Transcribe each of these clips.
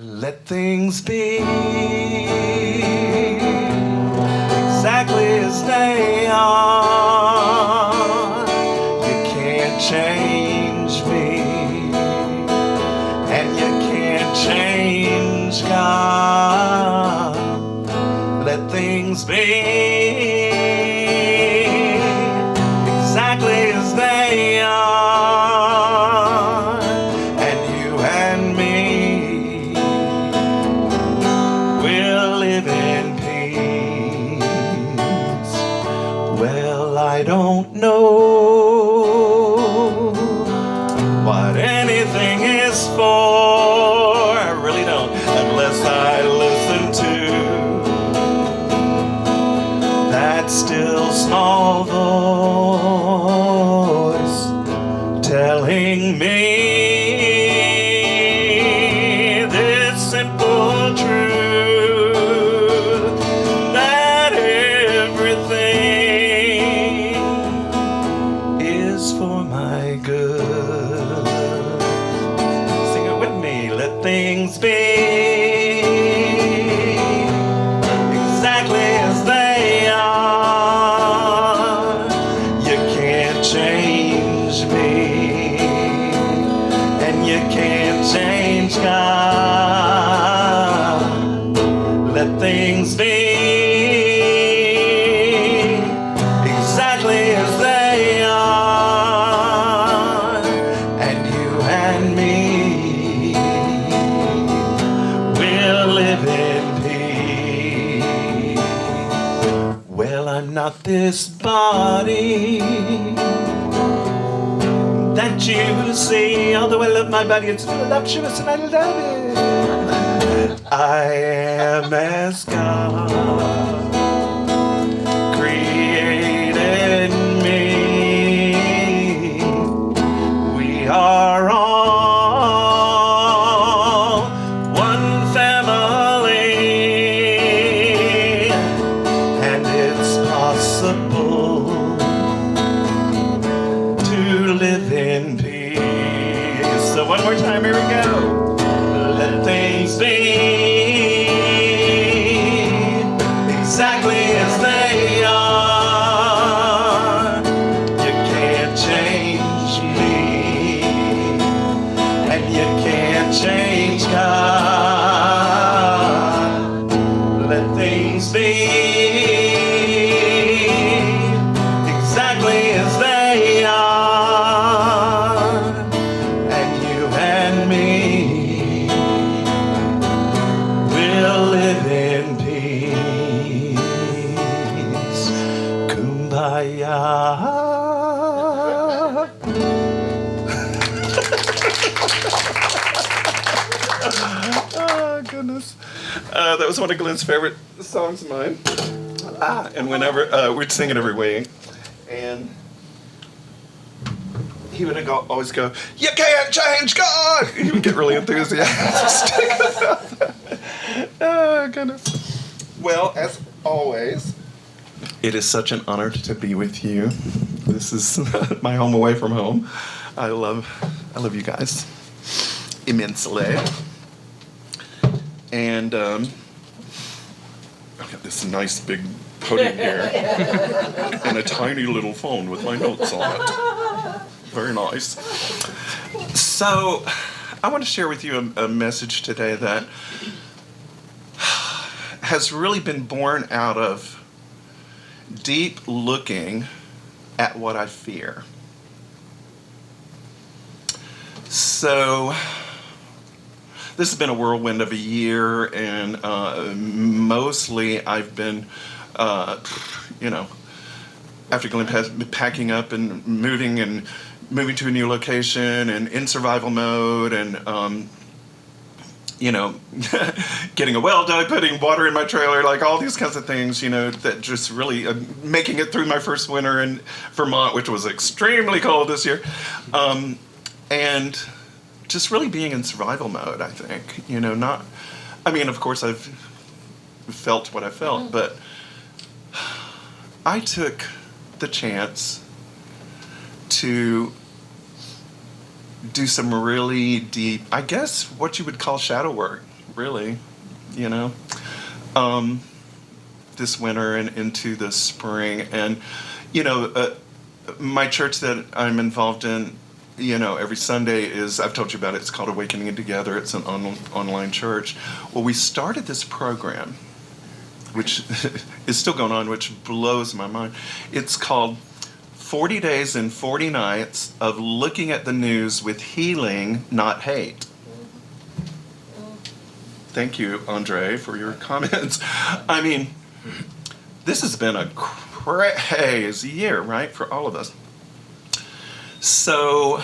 Let things be exactly as they are. You can't change me, and you can't change God. Let things be exactly as they are, and you and me will live in peace. Well, I don't know what anything is for, I really don't, unless I listen to that still small voice telling me this simple truth, that everything is for my good. Sing it with me. Let things be exactly as they are. You can't change me, and you can't change God. Let things be exactly as they are, and you and me will live in peace. Well, I'm not this body that you see, although I love my body, it's voluptuous and I love it. I am as God created me. We are all one family, and it's possible to live in peace. So one more time, here we go. Let things be exactly as they are. You can't change me, and you can't change God. Let things be exactly as they are, and you and me will live in peace. Kumbaya. Oh, goodness. That was one of Glenn's favorite songs of mine. And whenever, we'd sing it every week. And he would always go, "You can't change God!" He would get really enthusiastic about that. Oh, goodness. Well, as always, it is such an honor to be with you. This is my home away from home. I love you guys immensely. And I've got this nice big podium here and a tiny little phone with my notes on it. Very nice. So, I want to share with you a message today that has really been born out of deep looking at what I fear. So, this has been a whirlwind of a year, and mostly I've been, after Glenn packing up and moving to a new location and in survival mode, and getting a well dug, putting water in my trailer, like all these kinds of things, that just really making it through my first winter in Vermont, which was extremely cold this year, and just really being in survival mode, I think. Of course I've felt what I felt, but I took the chance to do some really deep, I guess what you would call shadow work really, you know, this winter and into the spring. And, you know, my church that I'm involved in, you know, every Sunday is, I've told you about it, it's called Awakening Together. It's an online church. Well, we started this program, which is still going on, which blows my mind. It's called 40 Days and 40 Nights of Looking at the News with Healing, Not Hate. Thank you, Andre, for your comments. I mean, this has been a crazy year, right, for all of us. So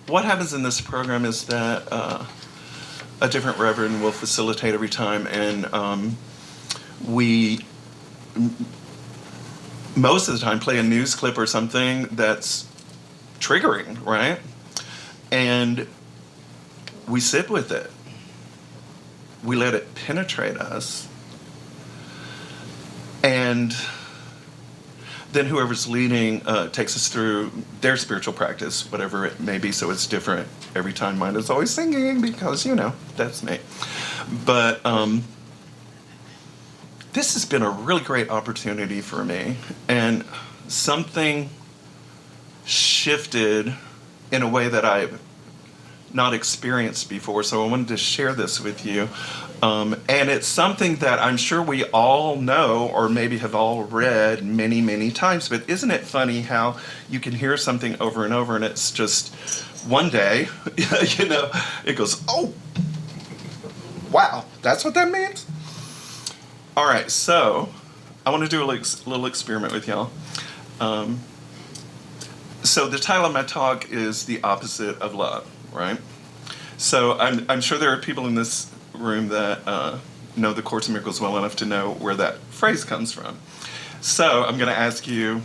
what happens in this program is that a different reverend will facilitate every time, and we most of the time play a news clip or something that's triggering, right? And we sit with it. We let it penetrate us. And then whoever's leading takes us through their spiritual practice, whatever it may be, so it's different every time. Mine is always singing because, you know, that's me. But this has been a really great opportunity for me, and something shifted in a way that I've not experienced before, so I wanted to share this with you. And it's something that I'm sure we all know or maybe have all read many, many times, but isn't it funny how you can hear something over and over and it's just one day, you know, it goes, oh, wow, that's what that means? All right, so I want to do a little experiment with y'all. So the title of my talk is The Opposite of Love, right? So I'm sure there are people in this room that know the Course in Miracles well enough to know where that phrase comes from. So I'm going to ask you,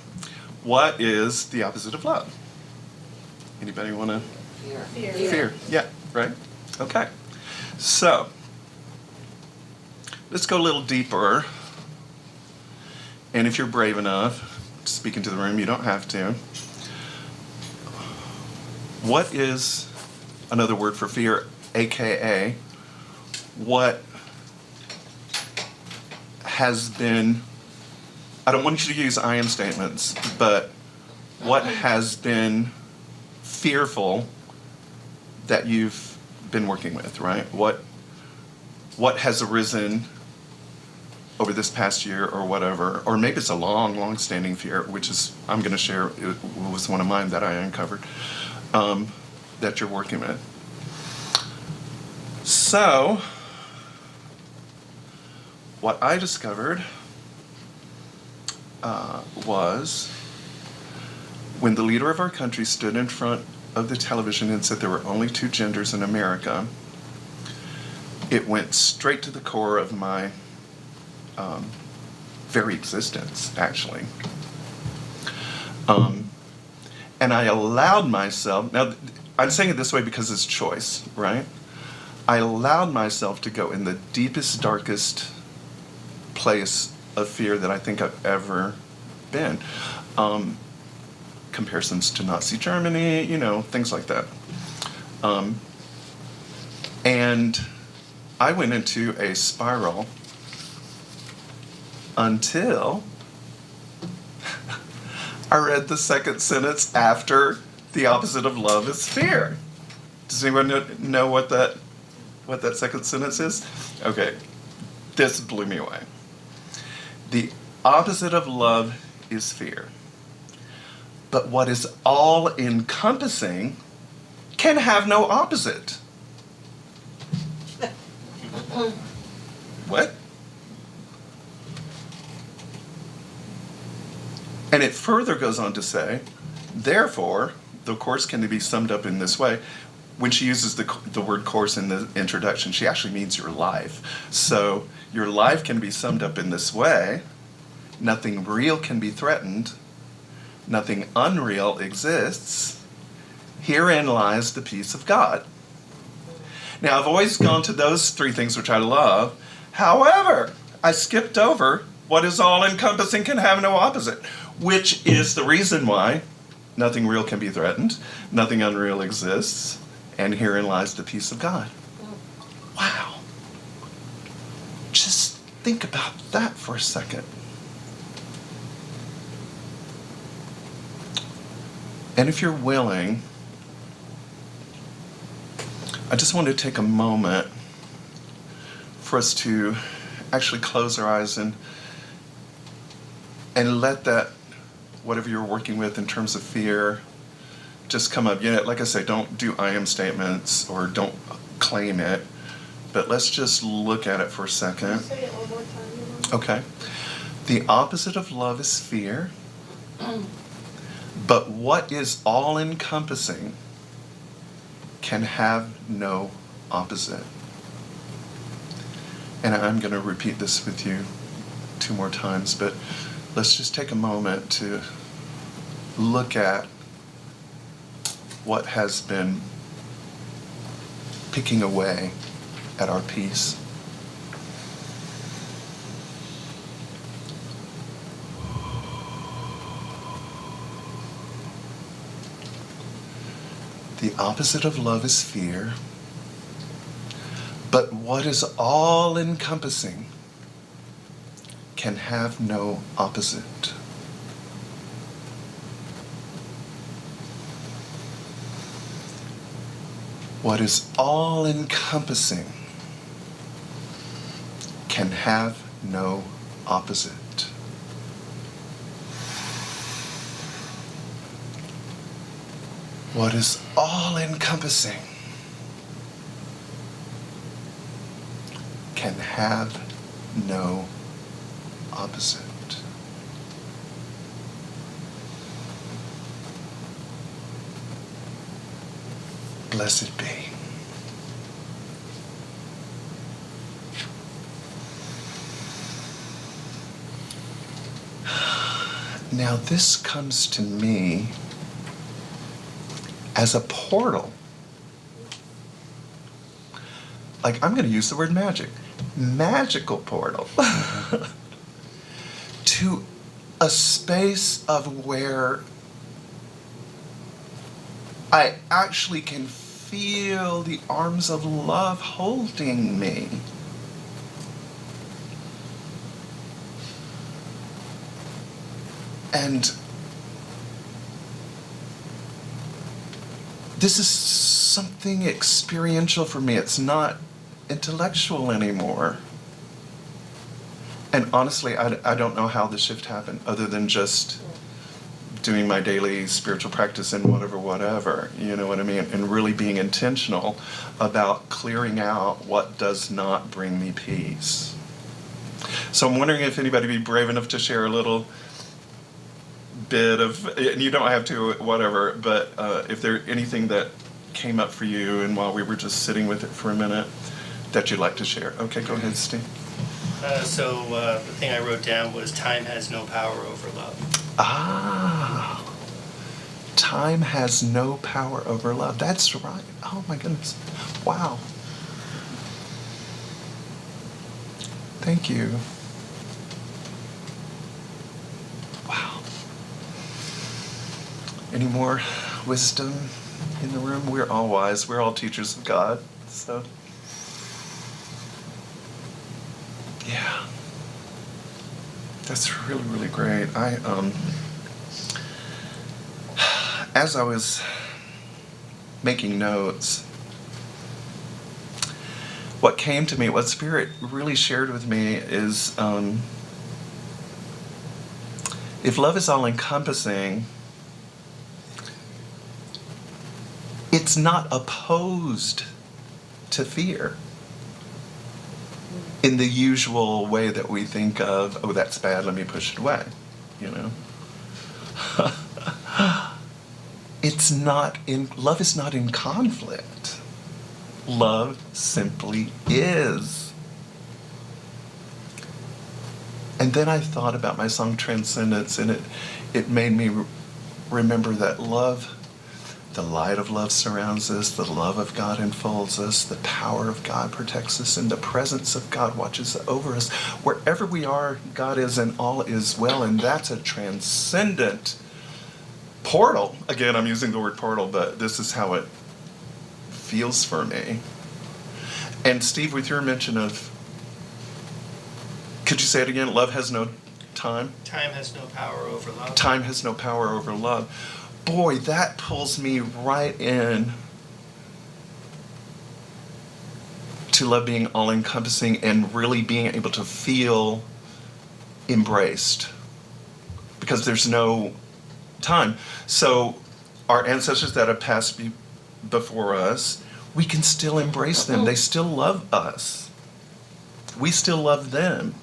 what is the opposite of love? Anybody want to? Fear. Fear. Yeah, right? Okay. So let's go a little deeper. And if you're brave enough to speak into the room, you don't have to. What is another word for fear, aka what has been, I don't want you to use I am statements, but what has been fearful that you've been working with, right? What has arisen over this past year or whatever, or maybe it's a long-standing fear, which is, I'm going to share, it was one of mine that I uncovered, that you're working with. So, what I discovered was when the leader of our country stood in front of the television and said there were only two genders in America, it went straight to the core of my very existence, actually. And I allowed myself, now I'm saying it this way because it's choice, right? I allowed myself to go in the deepest, darkest place of fear that I think I've ever been. Comparisons to Nazi Germany, you know, things like that. And I went into a spiral until I read the second sentence after the opposite of love is fear. Does anyone know what that second sentence is? Okay, this blew me away. The opposite of love is fear. But what is all-encompassing can have no opposite. What? And it further goes on to say, therefore, the Course can be summed up in this way. When she uses the word course in the introduction, she actually means your life. So your life can be summed up in this way. Nothing real can be threatened. Nothing unreal exists. Herein lies the peace of God. Now, I've always gone to those three things which I love. However, I skipped over what is all-encompassing can have no opposite, which is the reason why nothing real can be threatened, nothing unreal exists, and herein lies the peace of God. Wow. think about that for a second. And if you're willing, I just want to take a moment for us to actually close our eyes and let that, whatever you're working with in terms of fear, just come up. Like I say, don't do I am statements or don't claim it, but let's just look at it for a second. Can you say it one more time? Okay. The opposite of love is fear, but what is all-encompassing can have no opposite. And I'm going to repeat this with you 2 more times, but let's just take a moment to look at what has been picking away at our peace. The opposite of love is fear, but what is all-encompassing can have no opposite. What is all-encompassing can have no opposite. What is all-encompassing can have no opposite. Blessed be. Now this comes to me as a portal. Like, I'm going to use the word magic. Magical portal. To a space of where I actually can feel the arms of love holding me. And this is something experiential for me. It's not intellectual anymore. And honestly, I don't know how the shift happened other than just doing my daily spiritual practice and whatever, you know what I mean? And really being intentional about clearing out what does not bring me peace. So I'm wondering if anybody would be brave enough to share a little bit of, and you don't have to, whatever, but if there's anything that came up for you and while we were just sitting with it for a minute that you'd like to share. Okay, go ahead, Steve. So the thing I wrote down was time has no power over love. Ah, time has no power over love. That's right. Oh my goodness. Wow. Thank you. Wow. Any more wisdom in the room? We're all wise. We're all teachers of God. So, yeah. That's really, really great. As I was making notes, what came to me, what Spirit really shared with me is, if love is all-encompassing, it's not opposed to fear in the usual way that we think of, oh, that's bad, let me push it away, you know? Love is not in conflict. Love simply is. And then I thought about my song Transcendence, and it made me remember that love, the light of love surrounds us, the love of God enfolds us, the power of God protects us, and the presence of God watches over us. Wherever we are, God is, and all is well, and that's a transcendent portal. Again, I'm using the word portal, but this is how it feels for me. And Steve, with your mention of Could you say it again? Love has no time? Time has no power over love. Time has no power over love. Boy, that pulls me right in to love being all-encompassing and really being able to feel embraced. Because there's no time. So our ancestors that have passed before us, we can still embrace them. They still love us. We still love them.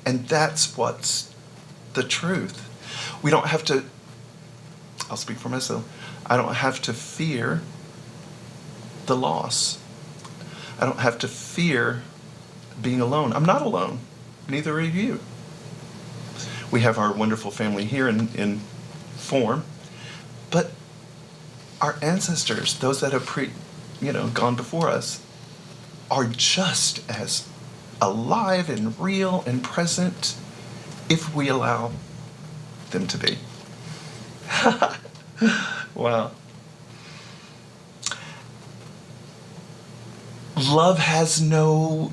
And that's what's the truth. We don't have to, I'll speak for myself, I don't have to fear the loss. I don't have to fear being alone. I'm not alone. Neither are you. We have our wonderful family here in form, but our ancestors, those that have gone before us, are just as alive and real and present if we allow them to be. Wow. Love has no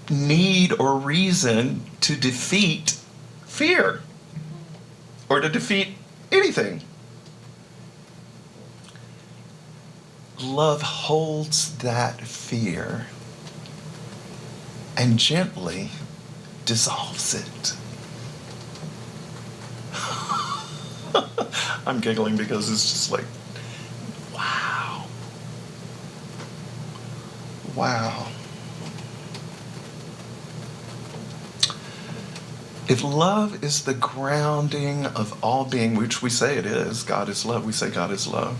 need or reason to defeat fear or to defeat anything. Love holds that fear and gently dissolves it. I'm giggling because it's just like, wow. Wow. If love is the grounding of all being, which we say it is, God is love, we say God is love.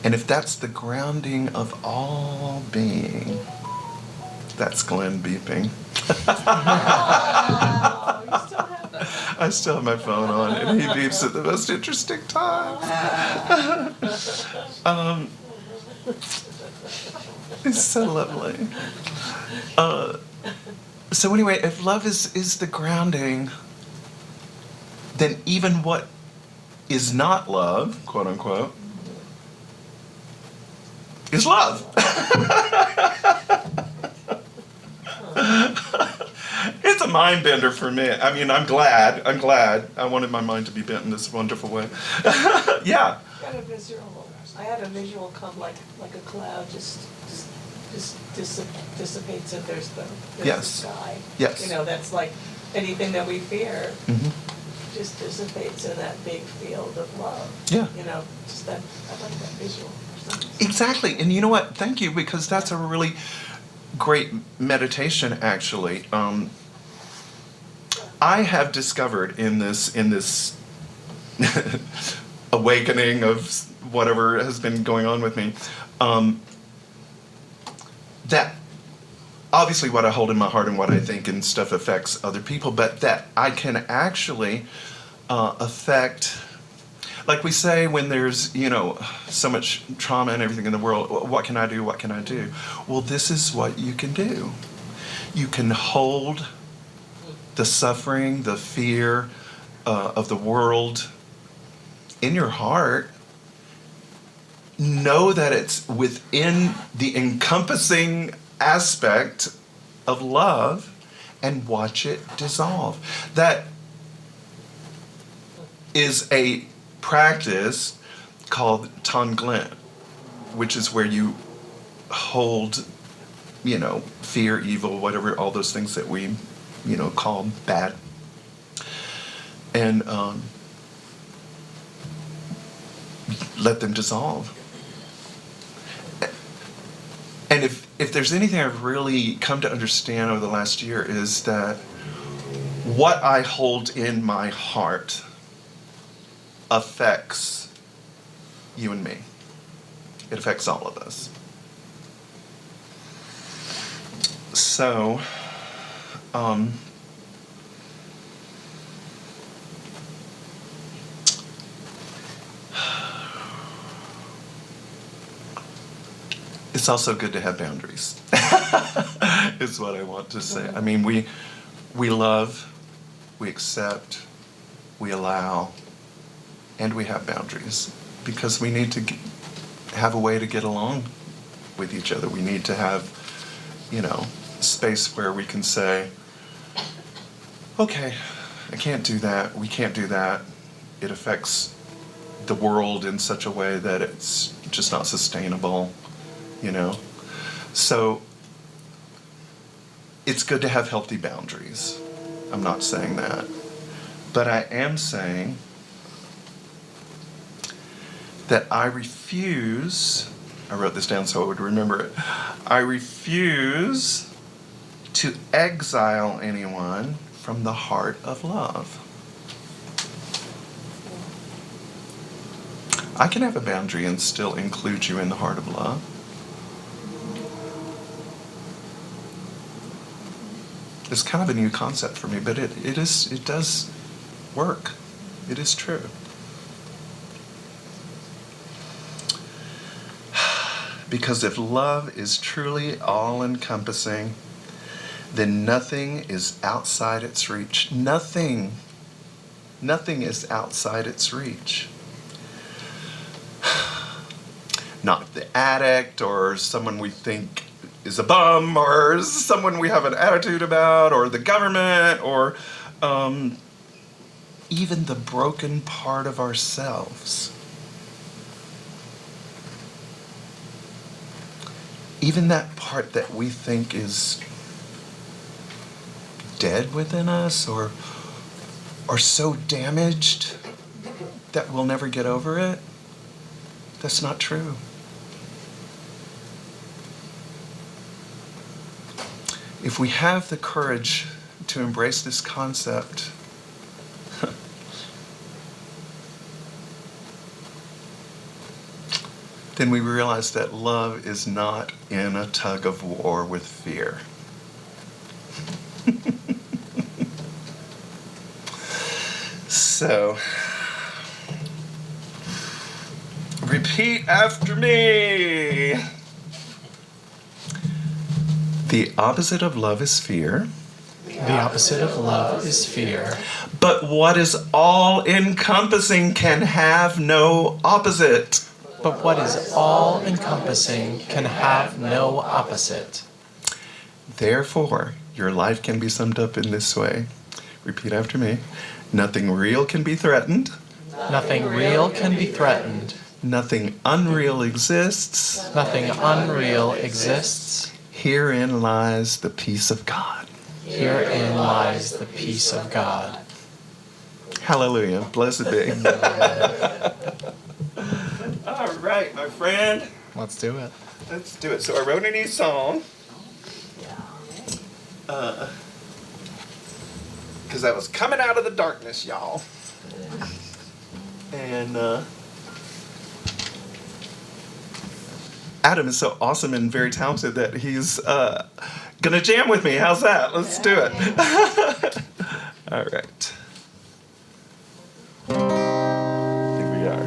And if that's the grounding of all being, that's Glenn beeping. I still have my phone on, and he beeps at the most interesting times. It's so lovely. So anyway, if love is the grounding, then even what is not love, quote unquote, is love. It's a mind bender for me. I mean, I'm glad. I wanted my mind to be bent in this wonderful way. Yeah. I had a visual come like a cloud just dissipates and there's the sky. Yes. That's like anything that we fear just dissipates in that big field of love. Yeah. Just that, I like that visual. Exactly. And you know what? Thank you, because that's a really great meditation, actually. I have discovered in this awakening of whatever has been going on with me, that obviously what I hold in my heart and what I think and stuff affects other people, but that I can actually affect, like we say when there's, so much trauma and everything in the world, what can I do? What can I do? Well, this is what you can do. You can hold the suffering, the fear of the world in your heart. Know that it's within the encompassing aspect of love and watch it dissolve. That is a practice called Tonglen, which is where you hold, fear, evil, whatever, all those things that we, call bad. And let them dissolve. And if there's anything I've really come to understand over the last year is that what I hold in my heart affects you and me. It affects all of us. So, it's also good to have boundaries, is what I want to say. I mean, we love, we accept, we allow, and we have boundaries because we need to have a way to get along with each other. We need to have, space where we can say, okay, I can't do that, we can't do that. It affects the world in such a way that it's just not sustainable, you know? So it's good to have healthy boundaries. I'm not saying that. But I am saying that I refuse, I wrote this down so I would remember it, I refuse to exile anyone from the heart of love. I can have a boundary and still include you in the heart of love. It's kind of a new concept for me, but it does work. It is true. Because if love is truly all-encompassing, then nothing is outside its reach. Nothing is outside its reach. Not the addict or someone we think is a bum or someone we have an attitude about or the government or even the broken part of ourselves. Even that part that we think is dead within us or so damaged that we'll never get over it. That's not true. If we have the courage to embrace this concept, then we realize that love is not in a tug of war with fear. So, repeat after me. The opposite of love is fear. The opposite of love is fear. But what is all-encompassing can have no opposite. But what is all-encompassing can have no opposite. Therefore, your life can be summed up in this way. Repeat after me. Nothing real can be threatened. Nothing real can be threatened. Nothing unreal exists. Nothing unreal exists. Herein lies the peace of God. Herein lies the peace of God. Hallelujah. Blessed be. All right, my friend. Let's do it. Let's do it. So I wrote a new song. Because I was coming out of the darkness, y'all. And Adam is so awesome and very talented that he's gonna jam with me. How's that? Let's do it. All right. Here we are.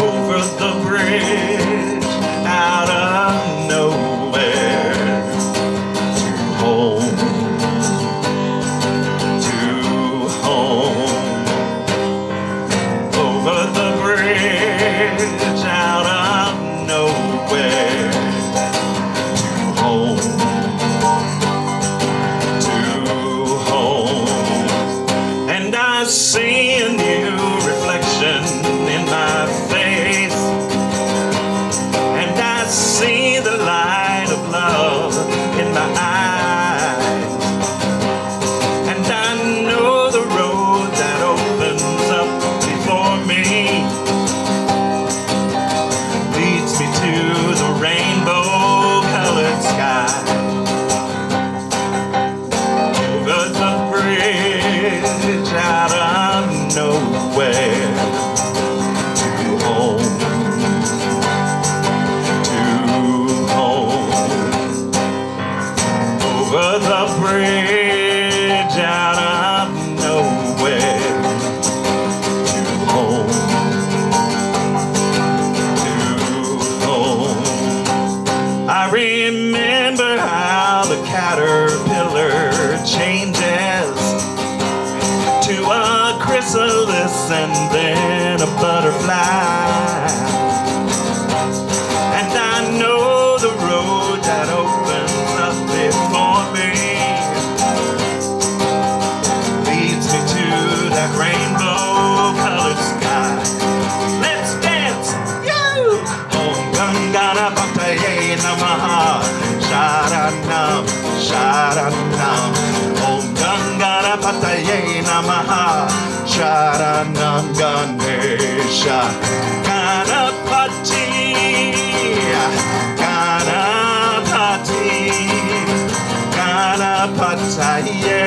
Over the bridge, out of nowhere, to home, over the bridge, out of nowhere, to home, and I see a new reflection in my face, and I see the light of love in my eyes, and I know the road that opens up before me leads me to the rainbow-colored sky. Over the bridge, out of nowhere, to home, over the bridge, out of nowhere, to home, fly. And I know the road that opens up before me leads me to that rainbow-colored sky. Let's dance, yo! Om Gangana Pataye Namaha, Sharanam, Sharanam. Om Gangana Pataye Namaha, Sharanam Ganesha. Ganapati, Ganapati, Ganapataye.